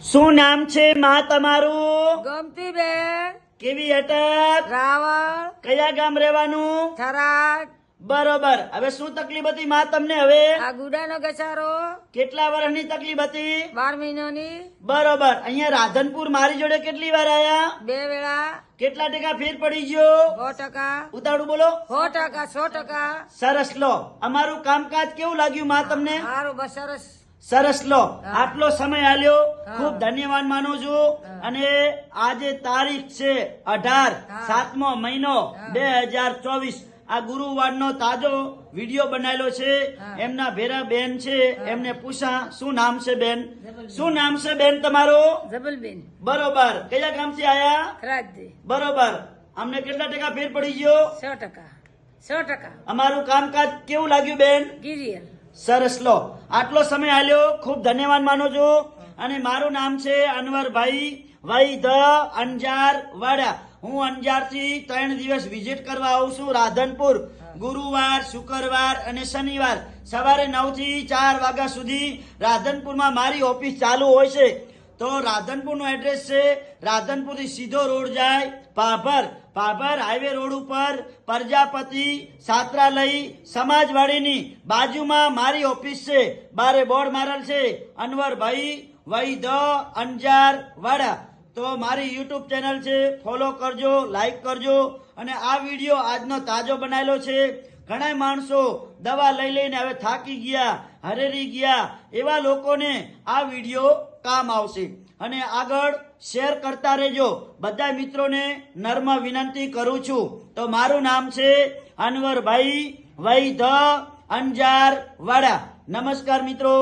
શું નામ છે માં તમારું? ગમતી બેન કેવી અટક? રાવળ કયા ગામ રહેવાનું? થરાદ બરોબર. હવે શું તકલીફ હતી માં તમને? હવે આ ગુડાનો ઘસારો કેટલા વર્ષની તકલીફ હતી? 12 મહિનાની બરોબર. અહીંયા રાધનપુર મારી જોડે કેટલી વાર આયા? 2 વેળા કેટલા ટકા ફેર પડી ગયો? 100%, ઉતાવળું બોલો. 100%, 100%. સરસ લો. અમારું કામકાજ કેવું લાગ્યું માં તમને? સારું બસ સરસ. સરસ લો. આટલો સમય આલ્યો ખૂબ ધન્યવાદ માનું છું. અને આજે તારીખ છે 18 7મો મહિનો 2024. આ ગુરુવારનો તાજો વિડીયો બનાવેલો છે. એમના ભેરા બેન છે, એમને પૂછા શું નામ છે બેન? શું નામ છે બેન તમારું? જબલબેન બરોબર. કયા ગામથી આયા? થરાદ બરોબર. અમને કેટલા ટકા ફેર પડી ગયો? 100%, 100%. અમારું કામકાજ કેવું લાગ્યું બેન? ગિરિયલ સરસ લો. આટલો સમય આલ્યો ખૂબ ધન્યવાદ માનું છું. અને મારું નામ છે અનવરભાઈ વૈ ધ અંજાર વાડા. હું અંજારથી 3 દિવસ વિઝિટ કરવા આવું છું રાધનપુર. ગુરુવાર, શુક્રવાર અને શનિવાર સવારે 9 થી 4 વાગ્યા સુધી રાધનપુરમાં મારી ઓફિસ ચાલુ હોય છે. તો રાધનપુરનું એડ્રેસ છે, રાધનપુરથી સીધો રોડ જાય પાભર હાઈવે રોડ ઉપર પ્રજાપતિ છાત્રાલય સમાજવાડીની બાજુમાં મારી ઓફિસ છે. બારે બોર્ડ મારેલ છે અનવરભાઈ વૈ ધ અંજાર વાડા. તો મારી યુટ્યુબ ચેનલ છે, ફોલો કરજો, લાઈક કરજો. અને આ વિડીયો આજનો તાજો બનાવેલો છે. ઘણા માણસો દવા લઈ લઈને હવે થાકી ગયા, હરેરી ગયા, એવા લોકોને આ વિડીયો કામ આવશે. અને આગળ શેર કરતા રહેજો. બધા મિત્રોને નર્મ વિનંતી કરું છું. તો મારું નામ છે અનવરભાઈ વૈ ધ અંજાર વાડા. નમસ્કાર મિત્રો.